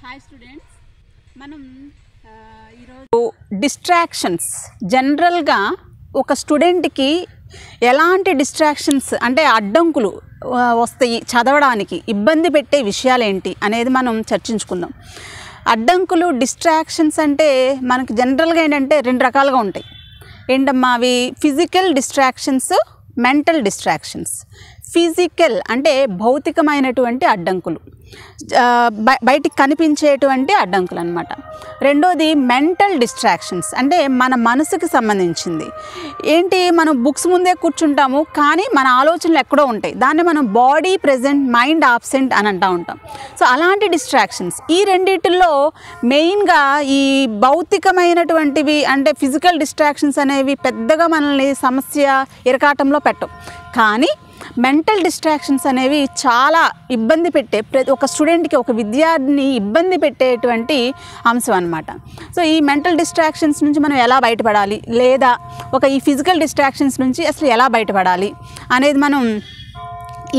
Hi students, మనం ఈరోజు distractions జనరల్గా ఒక స్టూడెంట్కి ఎలాంటి డిస్ట్రాక్షన్స్ అంటే అడ్డంకులు వస్తాయి, చదవడానికి ఇబ్బంది పెట్టే విషయాలు ఏంటి అనేది మనం చర్చించుకుందాం. అడ్డంకులు డిస్ట్రాక్షన్స్ అంటే మనకు జనరల్గా ఏంటంటే రెండు రకాలుగా ఉంటాయి. ఏంటమ్మా అవి? Physical distractions, mental distractions. Physical అంటే భౌతికమైనటువంటి అడ్డంకులు, బయటికి కనిపించేటువంటి అడ్డంకులు అన్నమాట. రెండోది మెంటల్ డిస్ట్రాక్షన్స్ అంటే మన మనసుకి సంబంధించింది. ఏంటి, మనం బుక్స్ ముందే కూర్చుంటాము కానీ మన ఆలోచనలు ఎక్కడో ఉంటాయి. దాన్ని మనం బాడీ ప్రెజెంట్, మైండ్ ఆబ్సెంట్ అని అంటూ ఉంటాం. సో అలాంటి డిస్ట్రాక్షన్స్ ఈ రెండిటిల్లో మెయిన్గా ఈ భౌతికమైనటువంటివి అంటే ఫిజికల్ డిస్ట్రాక్షన్స్ అనేవి పెద్దగా మనల్ని సమస్య ఇరకాటంలో పెట్టవు. కానీ మెంటల్ డిస్ట్రాక్షన్స్ అనేవి చాలా ఇబ్బంది పెట్టే, ఒక స్టూడెంట్కి, ఒక విద్యార్థిని ఇబ్బంది పెట్టేటువంటి అంశం అన్నమాట. సో ఈ మెంటల్ డిస్ట్రాక్షన్స్ నుంచి మనం ఎలా బయటపడాలి, లేదా ఈ ఫిజికల్ డిస్ట్రాక్షన్స్ నుంచి అసలు ఎలా బయటపడాలి అనేది మనం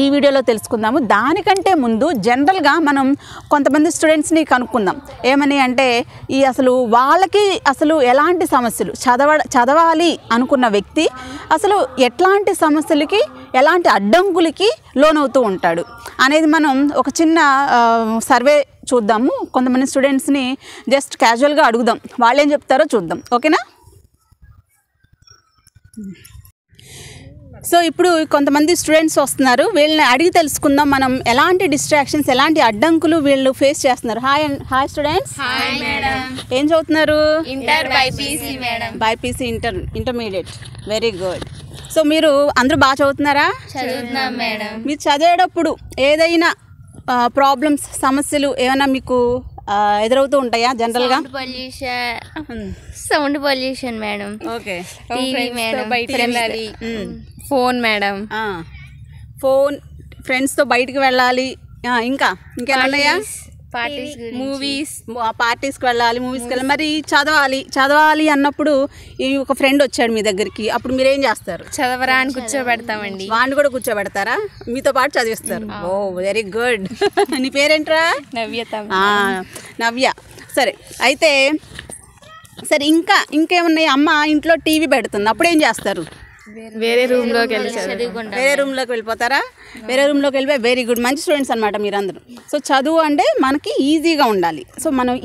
ఈ వీడియోలో తెలుసుకుందాము. దానికంటే ముందు జనరల్గా మనం కొంతమంది స్టూడెంట్స్ని కనుక్కుందాం. ఏమని అంటే అసలు వాళ్ళకి అసలు ఎలాంటి సమస్యలు, చదవాలి అనుకున్న వ్యక్తి అసలు ఎట్లాంటి సమస్యలకి, ఎలాంటి అడ్డంకులకి లోనవుతూ ఉంటాడు అనేది మనం ఒక చిన్న సర్వే చూద్దాము. కొంతమంది స్టూడెంట్స్ని జస్ట్ క్యాజువల్గా అడుగుదాం, వాళ్ళు ఏం చెప్తారో చూద్దాం. ఓకేనా? సో ఇప్పుడు కొంతమంది స్టూడెంట్స్ వస్తున్నారు, వీళ్ళని అడిగి తెలుసుకుందాం మనం ఎలాంటి డిస్ట్రాక్షన్స్, ఎలాంటి అడ్డంకులు వీళ్ళు ఫేస్ చేస్తున్నారు. Hi students. Hi madam. ఏం చదువుతున్నారు? Inter BiPC madam. BiPC intermediate. Very good. So మీరు అందరూ బాగా చదువుతున్నారా? చదువుతున్నాం మేడం. మీరు చదివేటప్పుడు ఏదైనా ప్రాబ్లమ్స్, సమస్యలు ఏమైనా మీకు ఎదురవుతూ ఉంటాయా జనరల్గా? Sound pollution madam. Okay. TV madam, phone madam, phone, ఫ్రెండ్స్తో బయటికి వెళ్ళాలి, ఇంకేమన్నాయా? పార్టీస్కి వెళ్ళాలి, మూవీస్కి వెళ్ళాలి. మరి చదవాలి అన్నప్పుడు ఒక ఫ్రెండ్ వచ్చాడు మీ దగ్గరికి, అప్పుడు మీరేం చేస్తారు? చదవరా అని కూర్చోబెడతామండి. వాడిని కూడా కూర్చోబెడతారా? మీతో పాటు చదివిస్తారు. ఓ వెరీ గుడ్. నీ పేరేంట్రా? నవ్య. సరే, అయితే ఇంకేమున్నాయి? అమ్మ ఇంట్లో టీవీ పెడుతుంది, అప్పుడు ఏం చేస్తారు? వేరే రూమ్లోకి వెళ్ళిపోతారా? వేరే రూమ్లోకి వెళ్ళిపోయి వెరీ గుడ్, మంచి స్టూడెంట్స్ అనమాట మీరందరూ. సో చదువు అంటే మనకి ఈజీగా ఉండాలి. సో మనం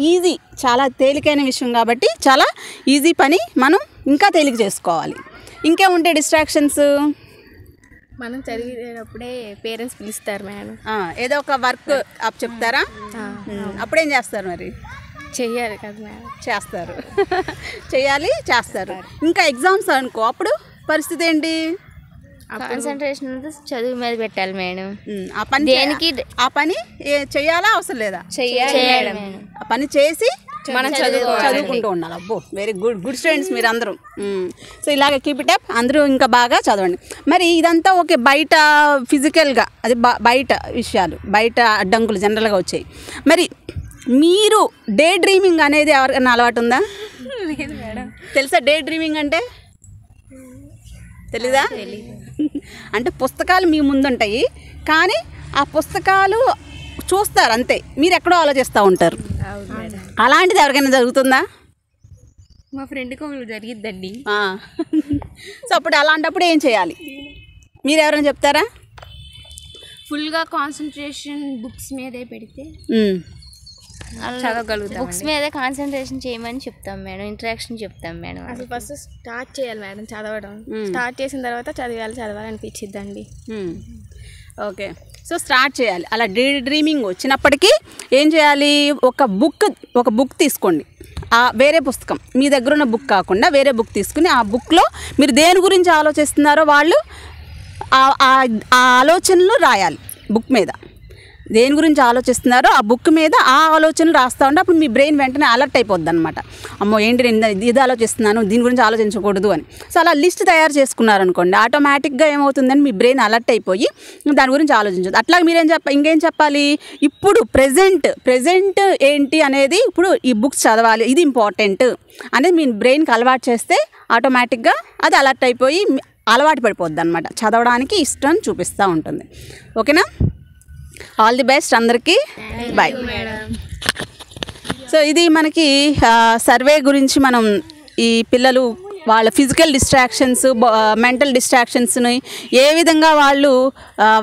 చాలా తేలికైన విషయం కాబట్టి చాలా ఈజీ పని మనం ఇంకా తేలిక చేసుకోవాలి. ఇంకేముంటాయి డిస్ట్రాక్షన్స్? మనం చదివేటప్పుడే పేరెంట్స్ పిలుస్తారు మేడం. ఏదో ఒక వర్క్ చెప్తారా? అప్పుడేం చేస్తారు? మరి చెయ్యాలి కదా మేడం. చేస్తారు. ఇంకా ఎగ్జామ్స్ అనుకో, అప్పుడు పరిస్థితి ఏంటి? కాన్సన్ట్రేషన్ చదువు మీద పెట్టాలి మేడం. ఆ పని చెయ్యాలా అవసరం లేదా? చెయ్యాలి. ఆ పని చేసి మనం చదువుకుంటూ ఉండాలి. అబ్బో వెరీ గుడ్ స్టూడెంట్స్ మీరు అందరూ. సో ఇలాగ కీప్ ఇట్ అప్, అందరూ ఇంకా బాగా చదవండి. మరి ఇదంతా ఓకే, బయట ఫిజికల్గా అది బయట విషయాలు, బయట అడ్డంకులు జనరల్గా వచ్చాయి. మరి మీరు డే డ్రీమింగ్ అనేది ఎవరికైనా అలవాటు ఉందా? తెలుసా డే డ్రీమింగ్ అంటే? తెలీదా? అంటే పుస్తకాలు మీ ముందుంటాయి కానీ ఆ పుస్తకాలు చూస్తారు అంతే, మీరు ఎక్కడో ఆలోచిస్తూ ఉంటారు. అలాంటిది ఎవరికైనా జరుగుతుందా? మా ఫ్రెండ్కి ఒకరు జరిగిద్దండి. సో అప్పుడు అలాంటప్పుడు ఏం చేయాలి మీరు ఎవరైనా చెప్తారా? ఫుల్గా కాన్సన్ట్రేషన్ బుక్స్ మీదే పెడితే చదవగలుగుతాం. బుక్స్ మీద కాన్సన్ట్రేషన్ చేయమని చెప్తాం మేడం, ఇంటరాక్షన్ చెప్తాం మేడం. అసలు ఫస్ట్ స్టార్ట్ చేయాలి మేడం చదవడం. స్టార్ట్ చేసిన తర్వాత చదవాలి అనిపించిద్దండి. ఓకే. సో స్టార్ట్ చేయాలి. అలా డే డ్రీమింగ్ వచ్చినప్పటికీ ఏం చేయాలి? ఒక బుక్ తీసుకోండి, వేరే పుస్తకం, మీ దగ్గర ఉన్న బుక్ కాకుండా వేరే బుక్ తీసుకుని ఆ బుక్లో మీరు దేని గురించి ఆలోచిస్తున్నారో వాళ్ళు ఆ ఆలోచనలు రాయాలి. బుక్ మీద దేని గురించి ఆలోచిస్తున్నారో ఆ బుక్ మీద ఆ ఆలోచనలు రాస్తూ ఉంటే అప్పుడు మీ బ్రెయిన్ వెంటనే అలర్ట్ అయిపోద్ది అనమాట. అమ్మో ఏంటి నేను ఇది ఆలోచిస్తున్నాను, దీని గురించి ఆలోచించకూడదు అని. సో అలా లిస్ట్ తయారు చేసుకున్నారనుకోండి, ఆటోమేటిక్గా ఏమవుతుందని మీ బ్రెయిన్ అలర్ట్ అయిపోయి దాని గురించి ఆలోచించదు. అట్లా మీరేం ఇంకేం చెప్పాలి? ఇప్పుడు ప్రెజెంట్ ఏంటి అనేది, ఇప్పుడు ఈ బుక్స్ చదవాలి, ఇది ఇంపార్టెంట్ అనేది మీ బ్రెయిన్కి అలవాటు చేస్తే ఆటోమేటిక్గా అది అలర్ట్ అయిపోయి అలవాటు పడిపోద్ది అనమాట, చదవడానికి ఇష్టం చూపిస్తూ ఉంటుంది. ఓకేనా? ఆల్ ది బెస్ట్ అందరికీ. బాయ్. సో ఇది మనకి సర్వే గురించి మనం ఈ పిల్లలు వాళ్ళ ఫిజికల్ డిస్ట్రాక్షన్స్ మెంటల్ డిస్ట్రాక్షన్స్ని ఏ విధంగా వాళ్ళు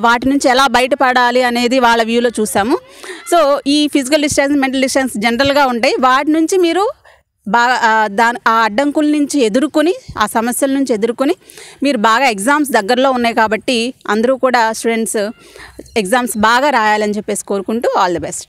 వాటి నుంచి ఎలా బయటపడాలి అనేది వాళ్ళ వ్యూలో చూసాము. సో ఈ ఫిజికల్ డిస్ట్రాక్షన్ మెంటల్ డిస్ట్రాక్షన్స్ జనరల్గా ఉంటాయి. వాటి నుంచి మీరు బాగా ఆ అడ్డంకుల నుంచి ఎదుర్కొని ఆ సమస్యల నుంచి ఎదుర్కొని మీరు బాగా ఎగ్జామ్స్ దగ్గరలో ఉన్నాయి కాబట్టి అందరూ కూడా స్టూడెంట్స్ ఎగ్జామ్స్ బాగా రాయాలని చెప్పేసి కోరుకుంటూ ఆల్ ది బెస్ట్.